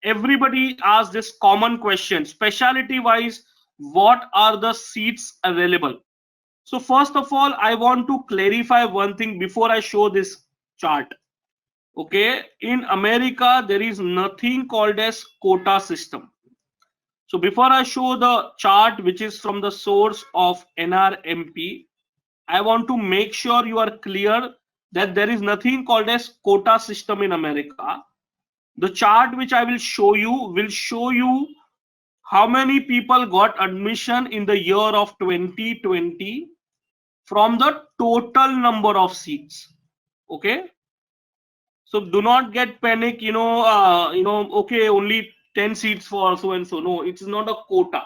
everybody asks this common question, specialty wise, what are the seats available? So first of all, I want to clarify one thing before I show this chart. Okay, in America, there is nothing called as quota system. So before I show the chart, which is from the source of NRMP, I want to make sure you are clear that there is nothing called as quota system in America. The chart which I will show you how many people got admission in the year of 2020 from the total number of seats. Okay, so do not get panic, okay, only 10 seats for so and so. No, it's not a quota.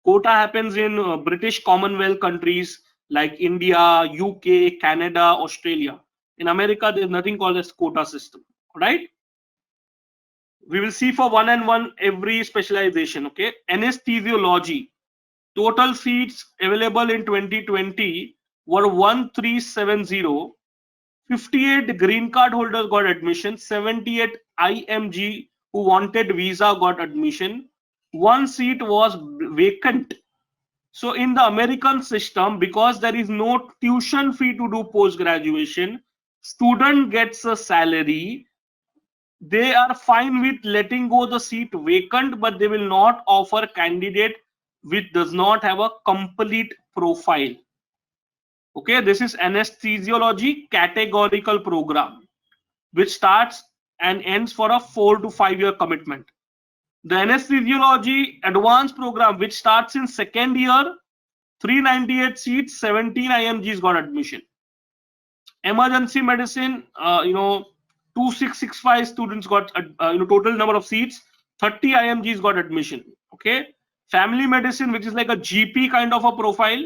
Quota happens in British Commonwealth countries like India, UK, Canada, Australia. In America, there's nothing called as quota system. Right? We will see for one and one every specialization. Okay, anesthesiology. Total seats available in 2020 were 1370. 58 green card holders got admission. 78 IMG who wanted visa got admission. One seat was vacant. So in the American system, because there is no tuition fee to do post graduation, student gets a salary. They are fine with letting go the seat vacant, but they will not offer candidate which does not have a complete profile. Okay, this is anesthesiology categorical program, which starts and ends for a 4 to 5 year commitment. The anesthesiology advanced program, which starts in second year, 398 seats, 17 IMGs got admission. Emergency medicine, 2665 students got total number of seats, 30 IMGs got admission. Okay, family medicine, which is like a GP kind of a profile.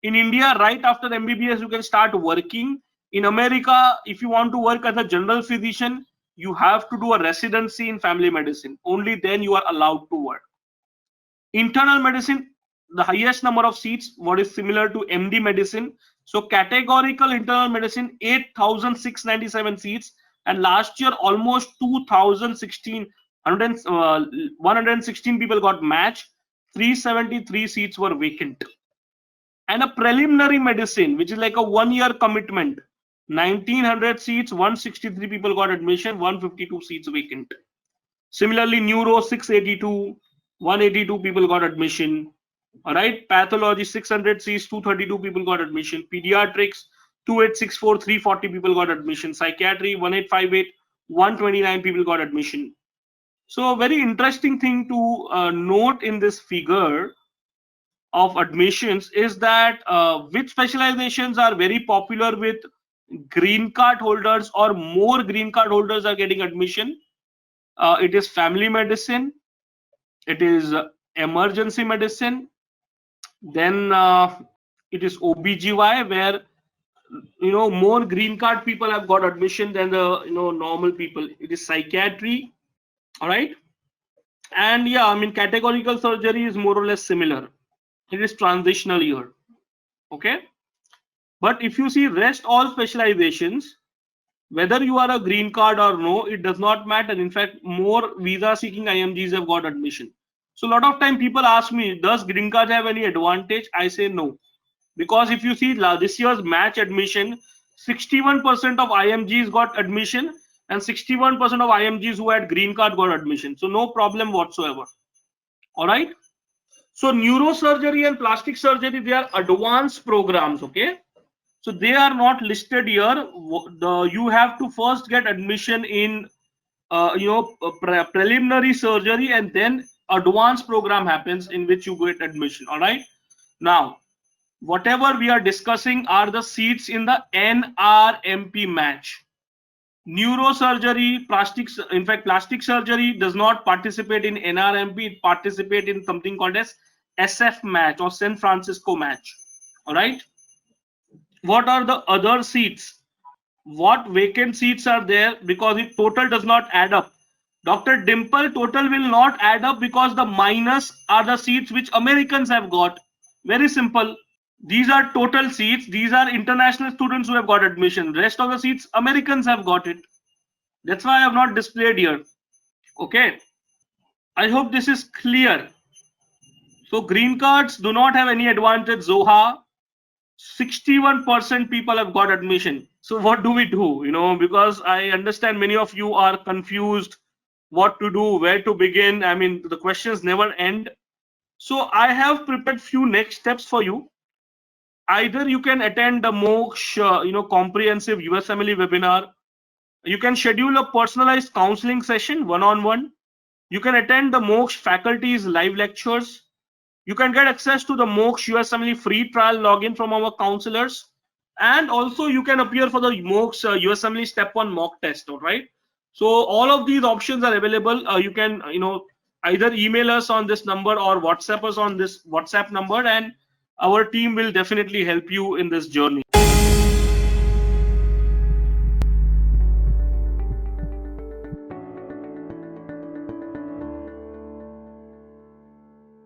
In India, right after MBBS, you can start working. In America, if you want to work as a general physician, you have to do a residency in family medicine. Only then you are allowed to work. Internal medicine, the highest number of seats, what is similar to MD medicine. So categorical internal medicine, 8,697 seats, and last year almost 2,016, 116 people got matched, 373 seats were vacant. And a preliminary medicine, which is like a 1 year commitment, 1,900 seats, 163 people got admission, 152 seats vacant. Similarly, neuro, 682, 182 people got admission. All right, pathology, 600 seats, 232 people got admission. Pediatrics, 2864, 340 people got admission. Psychiatry, 1858, 129 people got admission. So a very interesting thing to note in this figure of admissions is that which specializations are very popular with green card holders, or more green card holders are getting admission. It is family medicine, it is emergency medicine, then it is OBGY, where more green card people have got admission than the normal people. It is psychiatry. All right, and yeah, I mean, categorical surgery is more or less similar. It is transitional year. Okay, but if you see rest all specializations, whether you are a green card or no, it does not matter. In fact, more visa seeking IMGs have got admission. So a lot of time people ask me, does green card have any advantage? I say no, because if you see this year's match admission, 61% of IMGs got admission, and 61% of IMGs who had green card got admission. So no problem whatsoever. All right. So neurosurgery and plastic surgery, they are advanced programs. Okay, so they are not listed here. You have to first get admission in preliminary surgery, and then advanced program happens in which you get admission. All right, now whatever we are discussing are the seats in the NRMP match. Neurosurgery, plastic surgery does not participate in NRMP. It participates in something called as SF match or San Francisco match. All right, what are the other seats? What vacant seats are there? Because it total does not add up. Dr. Dimple, total will not add up because the minus are the seats which Americans have got. Very simple. These are total seats. These are international students who have got admission. Rest of the seats Americans have got it. That's why I have not displayed here. Okay. I hope this is clear. So green cards do not have any advantage. Zoha, 61% people have got admission. So what do we do? Because I understand many of you are confused what to do, where to begin. I mean, the questions never end. So I have prepared few next steps for you. Either you can attend the Moksha, comprehensive USMLE webinar. You can schedule a personalized counseling session one-on-one. You can attend the Moksha faculty's live lectures. You can get access to the Moksha USMLE free trial login from our counselors. And also you can appear for the Moksha USMLE step 1 mock test, all right? So all of these options are available. You can, either email us on this number or WhatsApp us on this WhatsApp number, and our team will definitely help you in this journey.